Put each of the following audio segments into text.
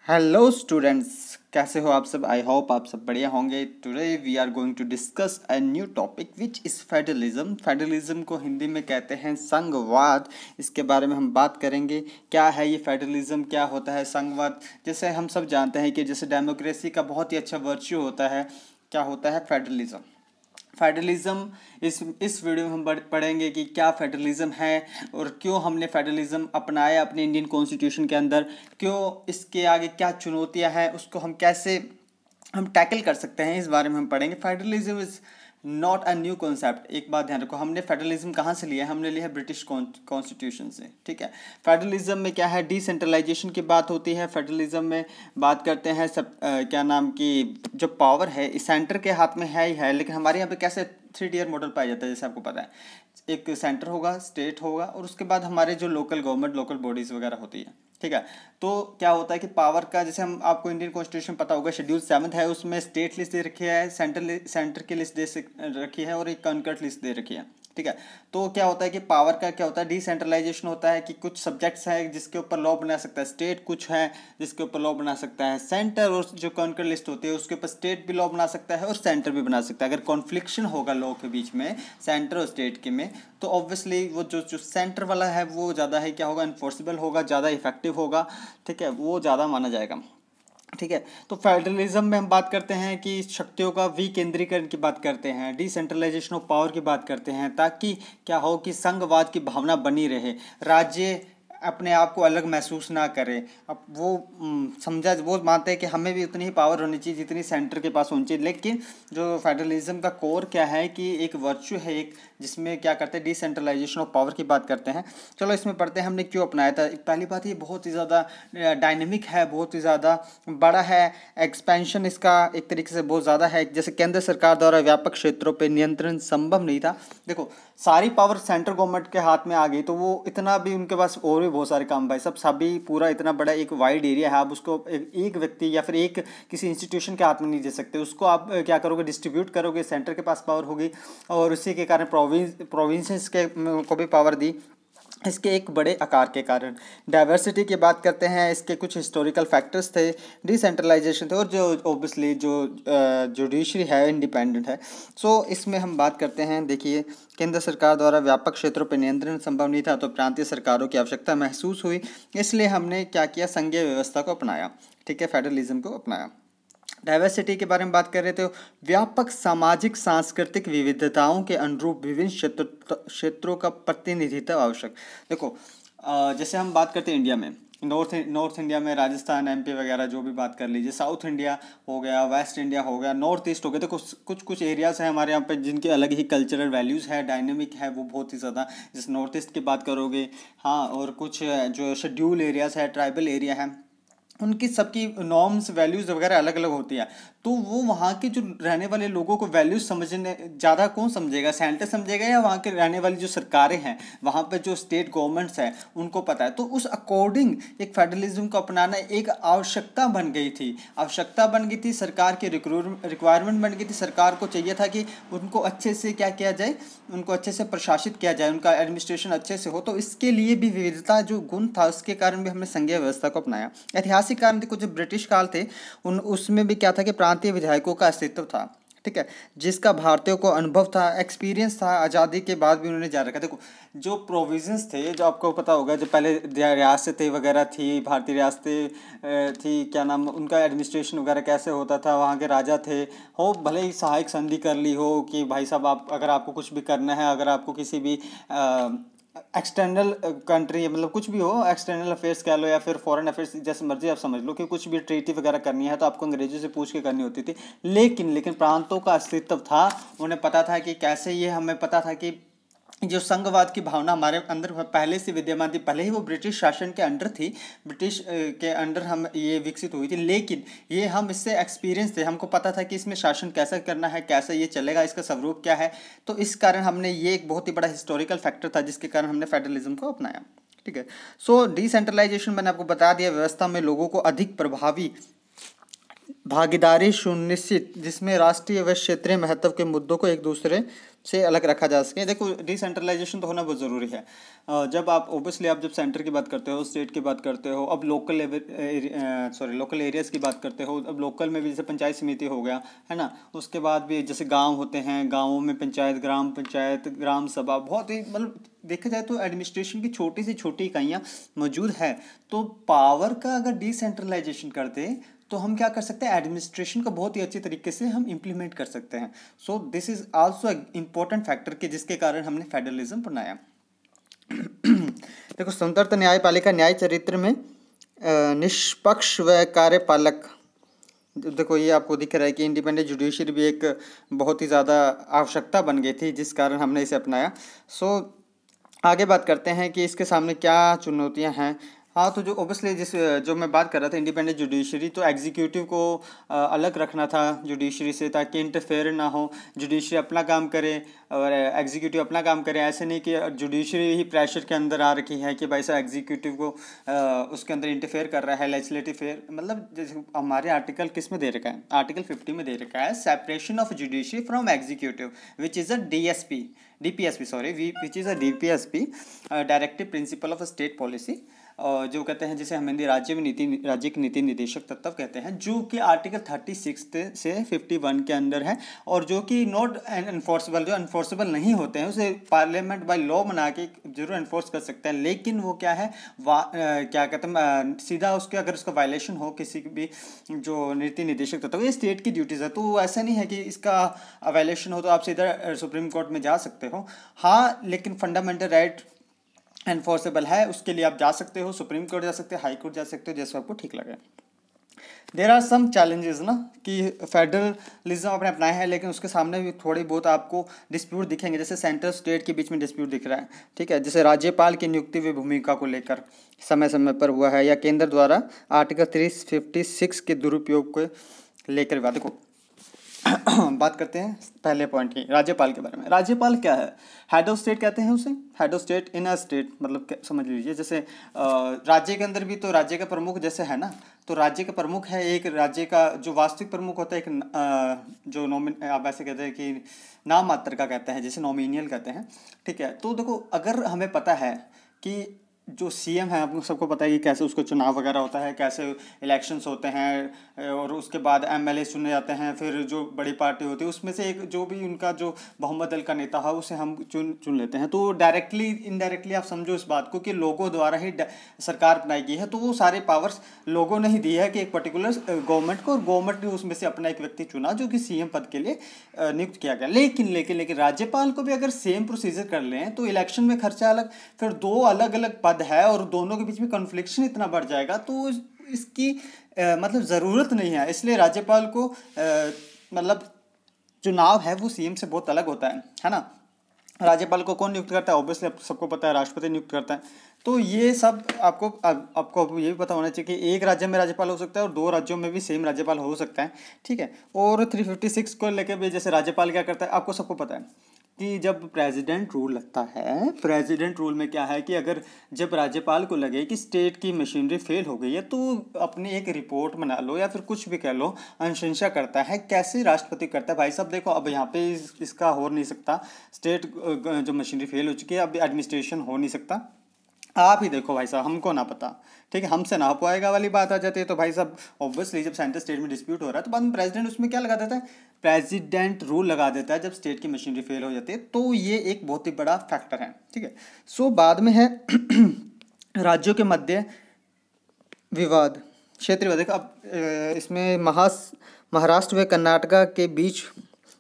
Hello students, कैसे हो आप सब। आई होप आप सब बढ़िया होंगे। Today we are going to discuss a new topic which is federalism. Federalism को हिंदी में कहते हैं संघवाद। इसके बारे में हम बात करेंगे। क्या है ये फेडरलिज्म, क्या होता है संघवाद। जैसे हम सब जानते हैं कि जैसे डेमोक्रेसी का बहुत ही अच्छा वर्च्यू होता है, क्या होता है फेडरलिज्म। फेडरलिज्म इस वीडियो में हम पढ़ेंगे कि क्या फेडरलिज्म है और क्यों हमने फेडरलिज्म अपनाया अपने इंडियन कॉन्स्टिट्यूशन के अंदर, क्यों इसके आगे क्या चुनौतियां हैं, उसको हम कैसे हम टैकल कर सकते हैं, इस बारे में हम पढ़ेंगे। Federalism is not a new concept. एक बात ध्यान रखो, हमने फेडरलिज्म कहाँ से लिया है, हमने लिया है ब्रिटिश कॉन्स्टिट्यूशन से। ठीक है। फेडरलिज्म में क्या है, डिसेंट्रलाइजेशन की बात होती है। फेडरलिज्म में बात करते हैं सब क्या नाम की जो पावर है इस सेंटर के हाथ में है ही है, लेकिन हमारे यहाँ पे कैसे 3 टियर मॉडल पाया जाता है। जैसे आपको पता है, एक सेंटर होगा, स्टेट होगा, और उसके बाद हमारे जो लोकल गवर्नमेंट, लोकल बॉडीज वगैरह होती है। ठीक है। तो क्या होता है कि पावर का, जैसे हम आपको इंडियन कॉन्स्टिट्यूशन पता होगा, शेड्यूल 7 है, उसमें स्टेट लिस्ट दे रखी है, सेंटर की लिस्ट दे रखी है, और एक कॉन्कर्ड लिस्ट दे रखी है। ठीक है। तो क्या होता है कि पावर का क्या होता है, डिसेंट्रलाइजेशन होता है कि कुछ सब्जेक्ट्स हैं जिसके ऊपर लॉ बना सकता है स्टेट, कुछ है जिसके ऊपर लॉ बना सकता है सेंटर, और जो कॉन्कर लिस्ट होती है उसके ऊपर स्टेट भी लॉ बना सकता है और सेंटर भी बना सकता है। अगर कॉन्फ्लिक्शन होगा लॉ के बीच में, सेंटर और स्टेट के में, तो ऑब्वियसली वो जो सेंटर वाला है वो ज़्यादा है क्या होगा, इन्फोर्सिबल होगा, ज़्यादा इफेक्टिव होगा। ठीक है, वो ज़्यादा माना जाएगा। ठीक है। तो फेडरलिज्म में हम बात करते हैं कि शक्तियों का विकेंद्रीकरण की बात करते हैं, डिसेंट्रलाइजेशन ऑफ पावर की बात करते हैं, ताकि क्या हो कि संघवाद की भावना बनी रहे, राज्य अपने आप को अलग महसूस ना करे। अब वो समझा, वो मानते हैं कि हमें भी उतनी ही पावर होनी चाहिए जितनी सेंटर के पास होनी चाहिए। लेकिन जो फेडरलिज्म का कोर क्या है कि एक वर्च्यू है एक, जिसमें क्या करते हैं, डिसेंट्रलाइजेशन ऑफ पावर की बात करते हैं। चलो इसमें पढ़ते हैं हमने क्यों अपनाया था। पहली बात, ये बहुत ही ज़्यादा डायनेमिक है, बहुत ही ज़्यादा बड़ा है, एक्सपेंशन इसका एक तरीके से बहुत ज़्यादा है। जैसे केंद्र सरकार द्वारा व्यापक क्षेत्रों पर नियंत्रण संभव नहीं था। देखो, सारी पावर सेंट्रल गवर्नमेंट के हाथ में आ गई तो वो इतना भी उनके पास और भी बहुत सारे काम भाई सब सभी पूरा इतना बड़ा एक वाइड एरिया है, आप उसको एक व्यक्ति या फिर एक किसी इंस्टीट्यूशन के हाथ में नहीं दे सकते। उसको आप क्या करोगे, डिस्ट्रीब्यूट करोगे, सेंटर के पास पावर होगी, और उसी के कारण प्रोविंसेस के को भी पावर दी, इसके एक बड़े आकार के कारण। डाइवर्सिटी की बात करते हैं, इसके कुछ हिस्टोरिकल फैक्टर्स थे, डिसेंट्रलाइजेशन थे, और जो ओबियसली जो जुडिशरी है इंडिपेंडेंट है। सो इसमें हम बात करते हैं, देखिए, केंद्र सरकार द्वारा व्यापक क्षेत्रों पर नियंत्रण संभव नहीं था तो प्रांतीय सरकारों की आवश्यकता महसूस हुई, इसलिए हमने क्या किया, संघीय व्यवस्था को अपनाया। ठीक है, फेडरलिज्म को अपनाया। डाइवर्सिटी के बारे में बात कर रहे थे, व्यापक सामाजिक सांस्कृतिक विविधताओं के अनुरूप विभिन्न क्षेत्रों का प्रतिनिधित्व आवश्यक। देखो, जैसे हम बात करते हैं इंडिया में, नॉर्थ इंडिया में राजस्थान, एमपी वगैरह जो भी बात कर लीजिए, साउथ इंडिया हो गया, वेस्ट इंडिया हो गया, नॉर्थ ईस्ट हो गया। देखो, कुछ एरियाज हैं हमारे यहाँ पे जिनके अलग ही कल्चरल वैल्यूज़ है, डायनेमिक है वो बहुत ही ज़्यादा। जैसे नॉर्थ ईस्ट की बात करोगे, हाँ, और कुछ जो शेड्यूल एरियाज है, ट्राइबल एरिया है, उनकी सबकी नॉर्म्स वैल्यूज़ वगैरह अलग अलग होती है। तो वो वहाँ के जो रहने वाले लोगों को वैल्यूज समझने ज़्यादा कौन समझेगा, सेंटर समझेगा या वहाँ के रहने वाली जो सरकारें हैं, वहाँ पे जो स्टेट गवर्नमेंट्स हैं, उनको पता है। तो उस अकॉर्डिंग एक फेडरलिज्म को अपनाना एक आवश्यकता बन गई थी, सरकार की रिक्वायरमेंट बन गई थी। सरकार को चाहिए था कि उनको अच्छे से क्या किया जाए, उनको अच्छे से प्रशासित किया जाए, उनका एडमिनिस्ट्रेशन अच्छे से हो। तो इसके लिए भी विविधता जो गुण था, उसके कारण भी हमने संघीय व्यवस्था को अपनाया। ऐतिहासिक कारण थे, कुछ जो ब्रिटिश काल थे उसमें भी क्या था कि प्रांतीय विधायकों का अस्तित्व था। ठीक है, जिसका भारतीयों को अनुभव था, एक्सपीरियंस था, आज़ादी के बाद भी उन्होंने जारी रखा। देखो, जो प्रोविजंस थे, जो आपको पता होगा, जो पहले रियासतें वगैरह थी, भारतीय रियासतें थी, क्या नाम, उनका एडमिनिस्ट्रेशन वगैरह कैसे होता था, वहाँ के राजा थे, हो भले ही सहायक संधि कर ली हो कि भाई साहब, आप अगर आपको कुछ भी करना है, अगर आपको किसी भी एक्सटर्नल कंट्री, मतलब कुछ भी हो, एक्सटर्नल अफेयर्स कह लो या फिर फॉरेन अफेयर्स, जैसे मर्जी आप समझ लो, कि कुछ भी ट्रीटी वगैरह करनी है तो आपको अंग्रेजों से पूछ के करनी होती थी। लेकिन प्रांतों का अस्तित्व था, उन्हें पता था कि कैसे, ये हमें पता था कि जो संघवाद की भावना हमारे अंदर पहले से विद्यमान थी, भले ही वो ब्रिटिश शासन के अंडर थी, ब्रिटिश के अंडर हम ये विकसित हुई थी, लेकिन ये हम इससे एक्सपीरियंस थे, हमको पता था कि इसमें शासन कैसे करना है, कैसे ये चलेगा, इसका स्वरूप क्या है। तो इस कारण हमने, ये एक बहुत ही बड़ा हिस्टोरिकल फैक्टर था जिसके कारण हमने फेडरलिज्म को अपनाया। ठीक है। सो डिसेंट्रलाइजेशन मैंने आपको बता दिया, व्यवस्था में लोगों को अधिक प्रभावी भागीदारी सुनिश्चित जिसमें राष्ट्रीय व क्षेत्रीय महत्व के मुद्दों को एक दूसरे से अलग रखा जा सके। देखो डिसेंट्रलाइजेशन तो होना बहुत ज़रूरी है। जब आप ओबियसली आप जब सेंटर की बात करते हो, स्टेट की बात करते हो, अब लोकल लोकल एरियाज़ की बात करते हो, अब लोकल में भी जैसे पंचायत समिति हो गया है ना, उसके बाद भी जैसे गांव होते हैं, गांवों में पंचायत, ग्राम पंचायत, ग्राम सभा, बहुत ही मतलब देखा जाए तो एडमिनिस्ट्रेशन की छोटी से छोटी इकाइयाँ मौजूद है। तो पावर का अगर डिसेंट्रलाइजेशन कर दे तो हम क्या कर सकते हैं, एडमिनिस्ट्रेशन को बहुत ही अच्छी तरीके से हम इम्प्लीमेंट कर सकते हैं। So this is also important factor कि जिसके कारण हमने फेडरलिज्म बनाया। देखो स्वतंत्र न्यायपालिका न्याय चरित्र में निष्पक्ष व कार्यपालक, देखो ये आपको दिख रहा है कि इंडिपेंडेंट जुडिशरी भी एक बहुत ही ज़्यादा आवश्यकता बन गई थी जिस कारण हमने इसे अपनाया। सो आगे बात करते हैं कि इसके सामने क्या चुनौतियां हैं। हाँ, तो जो ओबियसली जो मैं बात कर रहा था इंडिपेंडेंट जुडिशरी, तो एग्जीक्यूटिव को अलग रखना था जुडिशरी से ताकि इंटरफेयर ना हो, जुडिशरी अपना काम करे और एग्जीक्यूटिव अपना काम करे। ऐसे नहीं कि जुडिशरी ही प्रेशर के अंदर आ रखी है कि भाई साहब एग्जीक्यूटिव को उसके अंदर इंटरफेयर कर रहा है, लेजिस्लेटिव फेयर, मतलब जैसे हमारे आर्टिकल किस में दे रखा है, आर्टिकल 50 में दे रखा है separation of judiciary from executive which is a DPSP, which is a DPSP, directive principle of state policy, जो कहते हैं जिसे हम हिंदी राज्य की नीति निदेशक तत्व कहते हैं, जो कि आर्टिकल 36 से 51 के अंदर है और जो कि नॉट एनफोर्सेबल, जो एनफोर्सेबल नहीं होते हैं उसे पार्लियामेंट बाय लॉ बना के जरूर एनफोर्स कर सकते हैं, लेकिन वो क्या है क्या कहते हैं सीधा उसके अगर उसका वायलेशन हो किसी भी जो नीति निदेशक तत्व, ये स्टेट की ड्यूटीज़ है। तो ऐसा नहीं है कि इसका वायलेशन हो तो आप सीधा सुप्रीम कोर्ट में जा सकते हो। हाँ, लेकिन फंडामेंटल राइट एनफोर्सेबल है, उसके लिए आप जा सकते हो, सुप्रीम कोर्ट जा सकते हो, हाई कोर्ट जा सकते हो, जैसे आपको ठीक लगे। देर आर सम चैलेंजेस ना कि फेडरलिज्म आपने अपनाया है लेकिन उसके सामने भी थोड़ी बहुत आपको डिस्प्यूट दिखेंगे, जैसे सेंट्रल स्टेट के बीच में डिस्प्यूट दिख रहा है, ठीक है, जैसे राज्यपाल की नियुक्ति व भूमिका को लेकर समय समय पर हुआ है, या केंद्र द्वारा आर्टिकल 356 के दुरुपयोग को लेकर विवाद। देखो बात करते हैं पहले पॉइंट की, राज्यपाल के बारे में। राज्यपाल क्या है, हेड ऑफ स्टेट कहते हैं उसे, head of state in a state, मतलब समझ लीजिए जैसे राज्य के अंदर भी तो राज्य का प्रमुख जैसे है ना, तो राज्य का प्रमुख है, एक राज्य का जो वास्तविक प्रमुख होता है, एक जो आप ऐसे कहते हैं कि नाम मात्र का कहते हैं, जैसे नॉमिनियल कहते हैं, ठीक है। तो देखो अगर हमें पता है कि जो सीएम है, आपको सबको पता है कि कैसे उसको चुनाव वगैरह होता है, कैसे इलेक्शंस होते हैं और उसके बाद एमएलए चुने जाते हैं, फिर जो बड़ी पार्टी होती है उसमें से एक जो भी उनका जो बहुमत दल का नेता है उसे हम चुन लेते हैं। तो डायरेक्टली इनडायरेक्टली आप समझो इस बात को कि लोगों द्वारा ही सरकार बनाई गई है, तो वो सारे पावर्स लोगों ने ही दी है कि एक पर्टिकुलर गवर्नमेंट को, और गवर्नमेंट ने उसमें से अपना एक व्यक्ति चुना जो कि सीएम पद के लिए नियुक्त किया गया। लेकिन राज्यपाल को भी अगर सेम प्रोसीजर कर लें तो इलेक्शन में खर्चा अलग, फिर दो अलग अलग पद है और दोनों के बीच में कॉन्फ्लिक्शन इतना बढ़ जाएगा, तो इसकी मतलब ज़रूरत नहीं है। इसलिए राज्यपाल को मतलब चुनाव है वो सीएम से बहुत अलग होता है ना। राज्यपाल को कौन नियुक्त करता है, ऑब्वियसली सबको पता है, राष्ट्रपति नियुक्त करता है। तो ये सब आपको ये भी पता होना चाहिए कि एक राज्य में राज्यपाल हो सकता है और दो राज्यों में भी सेम राज्यपाल हो सकता है, ठीक है। और 356 को लेकर भी जैसे राज्यपाल क्या करता है, आपको सबको पता है कि जब प्रेसिडेंट रूल लगता है, प्रेसिडेंट रूल में क्या है कि अगर जब राज्यपाल को लगे कि स्टेट की मशीनरी फेल हो गई है तो अपनी एक रिपोर्ट बना लो या फिर कुछ भी कह लो, अनुशंसा करता है। कैसे राष्ट्रपति करता है, भाई साहब देखो अब यहाँ पे इसका हो नहीं सकता, स्टेट जो मशीनरी फेल हो चुकी है, अब एडमिनिस्ट्रेशन हो नहीं सकता, आप ही देखो भाई साहब, हमको ना पता, ठीक है, हमसे ना हो पाएगा वाली बात आ जाती है। तो भाई साहब ऑब्वियसली जब सेंट्रल स्टेट में डिस्प्यूट हो रहा है तो बाद में प्रेसिडेंट उसमें क्या लगा देता है, प्रेसिडेंट रूल लगा देता है जब स्टेट की मशीनरी फेल हो जाती है। तो ये एक बहुत ही बड़ा फैक्टर है, ठीक है। सो बाद में है राज्यों के मध्य विवाद, क्षेत्रीय विवाद। अब इसमें महाराष्ट्र व कर्नाटका के बीच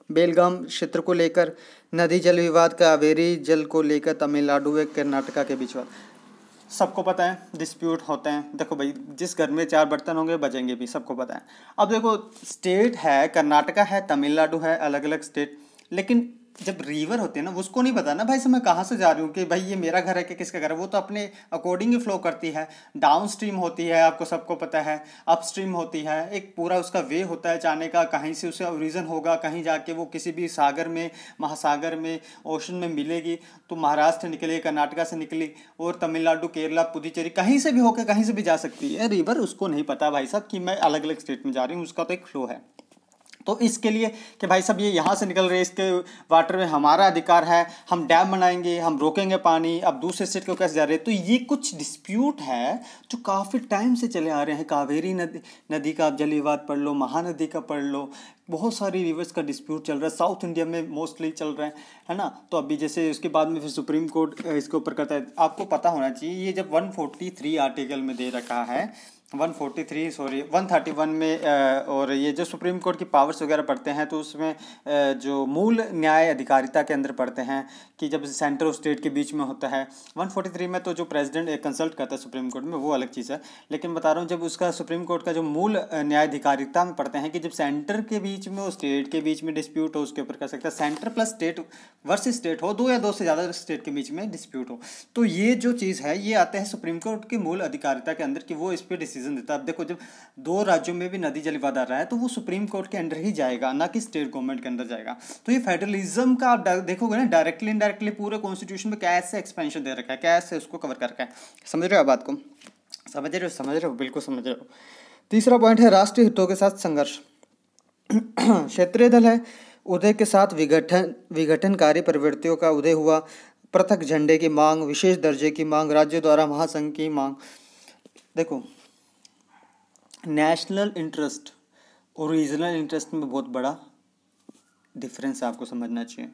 बेलगाम क्षेत्र को लेकर, नदी जल विवाद, कावेरी जल को लेकर तमिलनाडु व कर्नाटका के बीच विवाद। सबको पता है डिस्प्यूट होते हैं, देखो भाई जिस घर में 4 बर्तन होंगे बजेंगे भी, सबको पता है। अब देखो स्टेट है, कर्नाटका है, तमिलनाडु है, अलग अलग स्टेट, लेकिन जब रिवर होते हैं ना, उसको नहीं पता ना भाई साहब मैं कहाँ से जा रही हूँ, कि भाई ये मेरा घर है कि किसका घर है, वो तो अपने अकॉर्डिंग ही फ्लो करती है। डाउन स्ट्रीम होती है, आपको सबको पता है, अप स्ट्रीम होती है, एक पूरा उसका वे होता है जाने का, कहीं से उसे ओरिजिन होगा, कहीं जाके वो किसी भी सागर में, महासागर में, ओशन में मिलेगी, तो महाराष्ट्र से निकली, कर्नाटका से निकली, और तमिलनाडु, केरला, पुदुचेरी, कहीं से भी होकर कहीं से भी जा सकती है रिवर। उसको नहीं पता भाई साहब कि मैं अलग अलग स्टेट में जा रही हूँ, उसका तो एक फ्लो है। तो इसके लिए कि भाई साहब ये यहाँ से निकल रहे हैं, इसके वाटर में हमारा अधिकार है, हम डैम बनाएंगे, हम रोकेंगे पानी, अब दूसरे स्टेट को कैसे जा रहे हैं। तो ये कुछ डिस्प्यूट है जो काफ़ी टाइम से चले आ रहे हैं। कावेरी नदी का आप जल विवाद पढ़ लो, महानदी का पढ़ लो, बहुत सारी रिवर्स का डिस्प्यूट चल रहा है, साउथ इंडिया में मोस्टली चल रहा है ना। तो अभी जैसे उसके बाद में फिर सुप्रीम कोर्ट इसके ऊपर करता है। आपको पता होना चाहिए, ये जब 143 आर्टिकल में दे रखा है, 131 में, और ये जो सुप्रीम कोर्ट की पावर्स वगैरह पढ़ते हैं तो उसमें जो मूल न्याय अधिकारिता के अंदर पढ़ते हैं कि जब सेंटर और स्टेट के बीच में होता है। 143 में तो जो प्रेसिडेंट कंसल्ट करता है सुप्रीम कोर्ट में, वो अलग चीज़ है। लेकिन बता रहा हूँ, जब उसका सुप्रीम कोर्ट का जो मूल न्याय अधिकारिता में पढ़ते हैं कि जब सेंटर के बीच में और स्टेट के बीच में डिस्प्यूट हो, उसके ऊपर कर सकता है। Centre plus state versus state हो, दो या दो से ज़्यादा स्टेट के बीच में डिस्प्यूट हो, तो ये जो चीज़ है ये आते हैं सुप्रीम कोर्ट की मूल अधिकारिता के अंदर कि वो इस पर डिसीजन देता है। अब देखो, जब दो राज्यों में भी नदी जल विवाद आ रहा है तो वो सुप्रीम कोर्ट के अंडर ही जाएगा, ना कि स्टेट गवर्नमेंट के अंदर जाएगा। तो ये फेडरलिज्म का आप देखोगे ना, डायरेक्टली इनडायरेक्टली पूरे कॉन्स्टिट्यूशन में कैसे एक्सपेंशन दे रखा है, कैसे उसको कवर कर रखा है। समझ रहे हो बात को? समझ रहे हो, बिल्कुल समझ रहे हो। तीसरा पॉइंट है राष्ट्रीय हितों के साथ संघर्ष। क्षेत्रीय दल है, उदय के साथ विघटनकारी प्रवृत्तियों का उदय हुआ, पृथक झंडे की मांग, विशेष दर्जे की मांग, राज्य द्वारा महासंघ की मांग। देखो, नेशनल इंटरेस्ट और रीजनल इंटरेस्ट में बहुत बड़ा डिफरेंस आपको समझना चाहिए।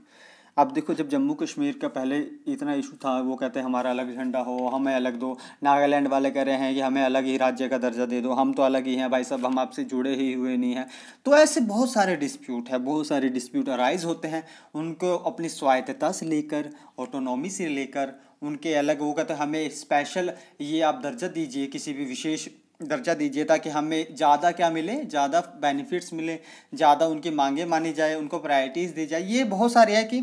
अब देखो, जब जम्मू कश्मीर का पहले इतना इशू था, वो कहते हैं हमारा अलग झंडा हो, हमें अलग दो। नागालैंड वाले कह रहे हैं कि हमें अलग ही राज्य का दर्जा दे दो, हम तो अलग ही हैं भाई साहब, हम आपसे जुड़े ही हुए नहीं हैं। तो ऐसे बहुत सारे डिस्प्यूट है, बहुत सारे डिस्प्यूट अराइज होते हैं। उनको अपनी स्वायत्तता से लेकर, ऑटोनॉमी से लेकर, उनके अलग, वो कहते हैं हमें स्पेशल ये आप दर्जा दीजिए, किसी भी विशेष दर्जा दीजिए, ताकि हमें ज़्यादा क्या मिले, ज़्यादा बेनिफिट्स मिले, ज़्यादा उनकी मांगे मानी जाए, उनको प्रायोरिटीज़ दी जाए। ये बहुत सारे है कि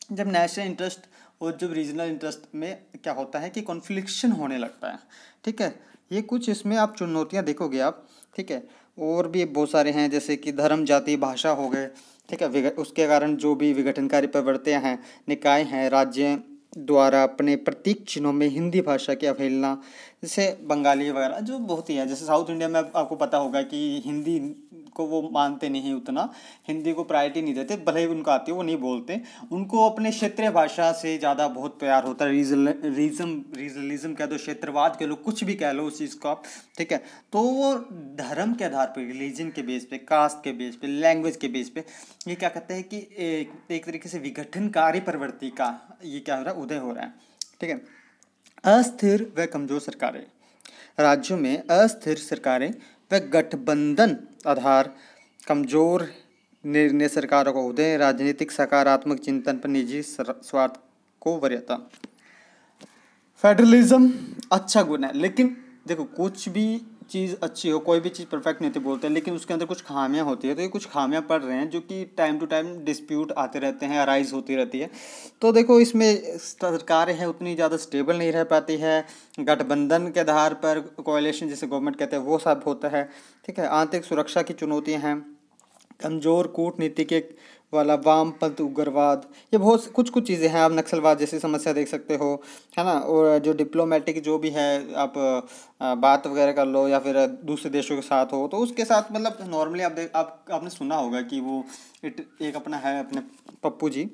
जब नेशनल इंटरेस्ट और जब रीजनल इंटरेस्ट में क्या होता है कि कॉन्फ्लिक्शन होने लगता है। ठीक है, ये कुछ इसमें आप चुनौतियाँ देखोगे आप। ठीक है, और भी बहुत सारे हैं, जैसे कि धर्म, जाति, भाषा हो गए। ठीक है, उसके कारण जो भी विघटनकारी प्रवृत्तियाँ हैं, निकाय हैं, राज्य द्वारा अपने प्रतीक चिन्हों में हिंदी भाषा की अवहेलना, जैसे बंगाली वगैरह जो बहुत ही है। जैसे साउथ इंडिया में आपको पता होगा कि हिंदी को वो मानते नहीं उतना, हिंदी को प्रायोरिटी नहीं देते, भले ही उनको आती है वो नहीं बोलते, उनको अपने क्षेत्रीय भाषा से ज़्यादा बहुत प्यार होता है। रीजनलिज्म कह दो, क्षेत्रवाद कह लो, कुछ भी कह लो उस चीज़ को आप। ठीक है, तो वो धर्म के आधार पर, रिलीजन के बेस पे, कास्ट के बेस पे, लैंग्वेज के बेस पे ये क्या कहते हैं कि एक तरीके से विघटनकारी प्रवृत्ति का ये क्या हो रहा है, उदय हो रहा है। ठीक है, अस्थिर व कमजोर सरकारें, राज्यों में अस्थिर सरकारें व गठबंधन आधार कमजोर निर्णय सरकारों को उदय, राजनीतिक सकारात्मक चिंतन पर निजी स्वार्थ को वरीयता। फेडरलिज्म अच्छा गुण है, लेकिन देखो कुछ भी चीज़ अच्छी हो, कोई भी चीज़ परफेक्ट नहीं होती बोलते हैं, लेकिन उसके अंदर कुछ खामियां होती है। तो ये कुछ खामियां पड़ रहे हैं जो कि टाइम टू टाइम डिस्प्यूट आते रहते हैं, अराइज होती रहती है। तो देखो, इसमें सरकारें हैं उतनी ज़्यादा स्टेबल नहीं रह पाती है, गठबंधन के आधार पर, कोalition जिसे गवर्नमेंट कहते हैं, वो सब होता है। ठीक है, आंतरिक सुरक्षा की चुनौतियाँ हैं, कमज़ोर कूटनीति के वाला वामपंथ उग्रवाद, ये बहुत कुछ चीज़ें हैं। आप नक्सलवाद जैसी समस्या देख सकते हो, है ना। और जो डिप्लोमेटिक जो भी है, आप बात वगैरह कर लो या फिर दूसरे देशों के साथ हो, तो उसके साथ मतलब नॉर्मली आपने सुना होगा कि वो एक अपना है अपने पप्पू जी,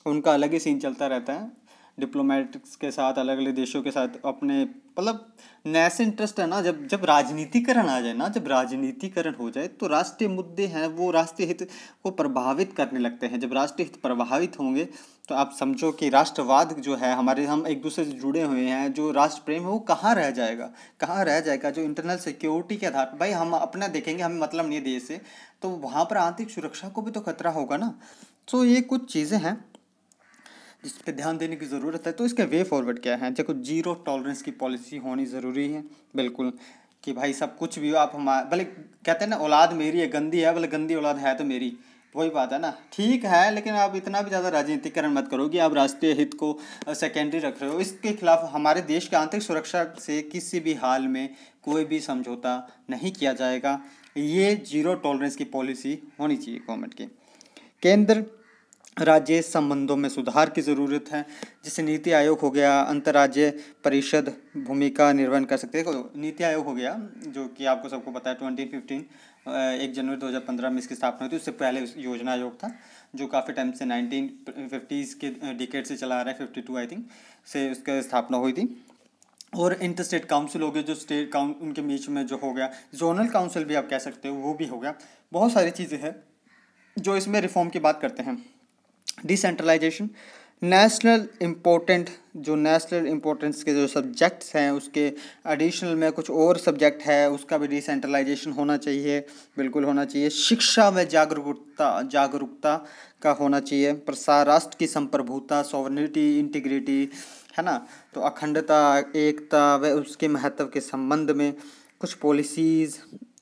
उनका अलग ही सीन चलता रहता है डिप्लोमेटिक्स के साथ, अलग अलग देशों के साथ अपने, मतलब नेशनल इंटरेस्ट है ना। जब राजनीतिकरण आ जाए ना, जब राजनीतिकरण हो जाए तो राष्ट्रीय मुद्दे हैं वो राष्ट्रीय हित को प्रभावित करने लगते हैं। जब राष्ट्रीय हित प्रभावित होंगे तो आप समझो कि राष्ट्रवाद जो है हमारे, हम एक दूसरे से जुड़े हुए हैं, जो राष्ट्र प्रेम है वो कहाँ रह जाएगा, कहाँ रह जाएगा। जो इंटरनल सिक्योरिटी के आधार पर, भाई हम अपना देखेंगे, हमें मतलब नहीं है देश से, तो वहाँ पर आंतरिक सुरक्षा को भी तो खतरा होगा ना। तो ये कुछ चीज़ें हैं जिस पे ध्यान देने की ज़रूरत है। तो इसका वे फॉरवर्ड क्या है? देखो, जीरो टॉलरेंस की पॉलिसी होनी ज़रूरी है, बिल्कुल, कि भाई सब कुछ भी हो, आप हमारे भले कहते हैं ना औलाद मेरी है, गंदी है, भले गंदी औलाद है तो मेरी, वही बात है ना, ठीक है, लेकिन आप इतना भी ज़्यादा राजनीतिकरण मत करो कि आप राष्ट्रीय हित को सेकेंडरी रख रहे हो। इसके खिलाफ हमारे देश की आंतरिक सुरक्षा से किसी भी हाल में कोई भी समझौता नहीं किया जाएगा। ये जीरो टॉलरेंस की पॉलिसी होनी चाहिए गवर्नमेंट की। केंद्र राज्य संबंधों में सुधार की ज़रूरत है, जिससे नीति आयोग हो गया, अंतर्राज्य परिषद भूमिका निर्वहन कर सकते हैं। नीति आयोग हो गया जो कि आपको सबको पता है 2015 1 जनवरी 2015 में इसकी स्थापना हुई थी। उससे पहले योजना आयोग था जो काफ़ी टाइम से 1950s के डिकेड से चला आ रहा है, 52 आई थिंक से उसकी स्थापना हुई थी। और इंटर स्टेट काउंसिल हो गया जो स्टेट काउंसिल उनके बीच में जो हो गया, जोनल काउंसिल भी आप कह सकते हो, वो भी हो गया। बहुत सारी चीज़ें हैं जो इसमें रिफॉर्म की बात करते हैं। डिसेंट्रलाइजेशन, नेशनल इम्पोर्टेंस के जो सब्जेक्ट्स हैं उसके एडिशनल में कुछ और सब्जेक्ट है, उसका भी डिसेंट्रलाइजेशन होना चाहिए, बिल्कुल होना चाहिए। शिक्षा में जागरूकता का होना चाहिए। प्रसार, राष्ट्र की संप्रभुता, सॉवरेनिटी, इंटीग्रिटी, है ना, तो अखंडता, एकता व उसके महत्व के संबंध में कुछ पॉलिसीज़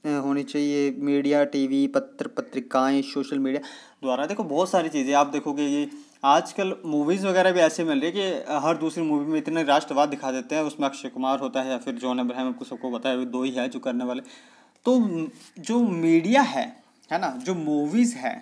होनी चाहिए। मीडिया, टीवी, पत्रिकाएं, सोशल मीडिया द्वारा देखो बहुत सारी चीज़ें आप देखोगे। ये आजकल मूवीज़ वगैरह भी ऐसे मिल रही है कि हर दूसरी मूवी में इतने राष्ट्रवाद दिखा देते हैं। उसमें अक्षय कुमार होता है या फिर जॉन अब्राहम, आपको सबको पता है, दो ही है जो करने वाले। तो जो मीडिया है ना, जो मूवीज़ है,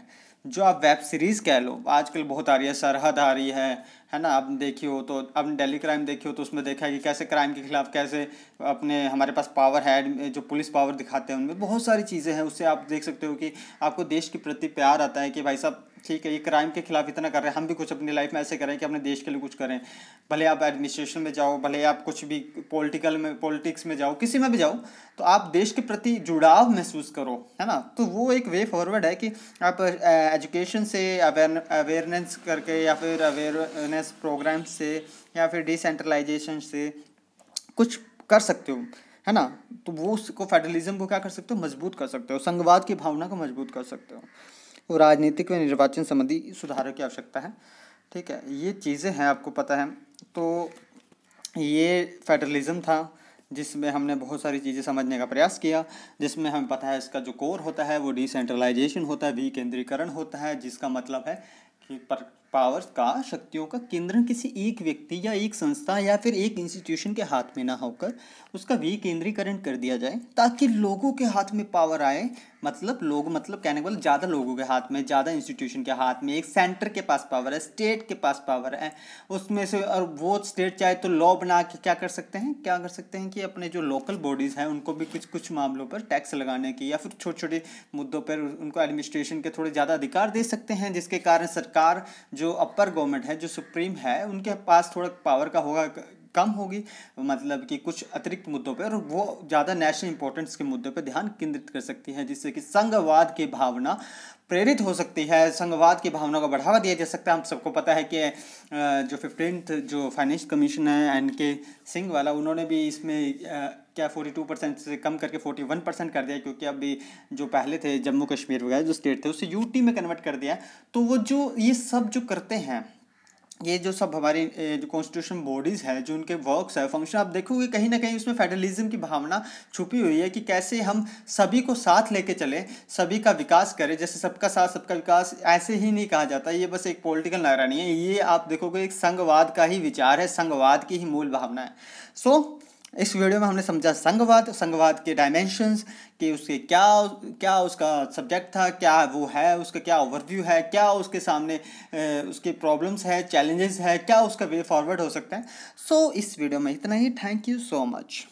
जो आप वेब सीरीज़ कह लो, आजकल बहुत आ रही है। सरहद आ रही है ना, आप देखी हो तो, अब दिल्ली क्राइम देखी हो तो उसमें देखा है कि कैसे क्राइम के खिलाफ कैसे अपने हमारे पास पावर है, जो पुलिस पावर दिखाते हैं उनमें बहुत सारी चीज़ें हैं। उससे आप देख सकते हो कि आपको देश के प्रति प्यार आता है कि भाई साहब ठीक है, ये क्राइम के खिलाफ इतना कर रहे हैं, हम भी कुछ अपनी लाइफ में ऐसे करें कि अपने देश के लिए कुछ करें। भले आप एडमिनिस्ट्रेशन में जाओ, भले आप कुछ भी पॉलिटिक्स में जाओ, किसी में भी जाओ, तो आप देश के प्रति जुड़ाव महसूस करो, है ना। तो वो एक वे फॉरवर्ड है कि आप एजुकेशन से, अवेयरनेस करके, या फिर अवेयरनेस प्रोग्राम से, या फिर डिसेंट्रलाइजेशन से कुछ कर सकते हो, है ना। तो वो उसको, फेडरलिज्म को क्या कर सकते हो, मजबूत कर सकते हो, संघवाद की भावना को मजबूत कर सकते हो। वो राजनीतिक व निर्वाचन संबंधी सुधारों की आवश्यकता है, ठीक है, ये चीज़ें हैं, आपको पता है। तो ये फेडरलिज्म था जिसमें हमने बहुत सारी चीज़ें समझने का प्रयास किया, जिसमें हमें पता है इसका जो कोर होता है वो डिसेंट्रलाइजेशन होता है, विकेंद्रीकरण होता है, जिसका मतलब है कि पावर का, शक्तियों का केंद्रण किसी एक व्यक्ति या एक संस्था या फिर एक इंस्टीट्यूशन के हाथ में ना होकर उसका विकेंद्रीकरण कर दिया जाए, ताकि लोगों के हाथ में पावर आए। मतलब लोग, मतलब कहने वाले ज़्यादा लोगों के हाथ में, ज़्यादा इंस्टीट्यूशन के हाथ में, एक सेंटर के पास पावर है, स्टेट के पास पावर है उसमें से। और वो स्टेट चाहे तो लॉ बना के क्या कर सकते हैं कि अपने जो लोकल बॉडीज़ हैं उनको भी कुछ मामलों पर टैक्स लगाने की, या फिर छोटे छोटे मुद्दों पर उनको एडमिनिस्ट्रेशन के थोड़े ज़्यादा अधिकार दे सकते हैं, जिसके कारण सरकार, जो अपर गवर्नमेंट है, जो सुप्रीम है, उनके पास थोड़ा पावर का होगा, कम होगी, मतलब कि कुछ अतिरिक्त मुद्दों पर, और वो ज़्यादा नेशनल इंपॉर्टेंस के मुद्दों पर ध्यान केंद्रित कर सकती है, जिससे कि संघवाद की भावना प्रेरित हो सकती है, संघवाद की भावना को बढ़ावा दिया जा सकता है। हम सबको पता है कि जो 15th जो फाइनेंस कमीशन है NK सिंह वाला, उन्होंने भी इसमें क्या 42% से कम करके 41% कर दिया, क्योंकि अभी जो पहले थे जम्मू कश्मीर वगैरह जो स्टेट थे उससे UT में कन्वर्ट कर दिया। तो वो जो ये सब जो करते हैं, ये जो सब हमारी जो कॉन्स्टिट्यूशन बॉडीज़ है, जो उनके वर्क्स है, फंक्शन, आप देखोगे कहीं ना कहीं उसमें फेडरलिज्म की भावना छुपी हुई है कि कैसे हम सभी को साथ लेके चलें, सभी का विकास करें। जैसे सबका साथ सबका विकास ऐसे ही नहीं कहा जाता, ये बस एक पॉलिटिकल नारा नहीं है, ये आप देखोगे एक संघवाद का ही विचार है, संघवाद की ही मूल भावना है। इस वीडियो में हमने समझा संघवाद के डायमेंशंस, कि उसके क्या उसका सब्जेक्ट था, क्या वो है, उसका क्या ओवरव्यू है, क्या उसके सामने उसके प्रॉब्लम्स है, चैलेंजेस है, क्या उसका वे फॉरवर्ड हो सकता है। इस वीडियो में इतना ही। Thank you so much.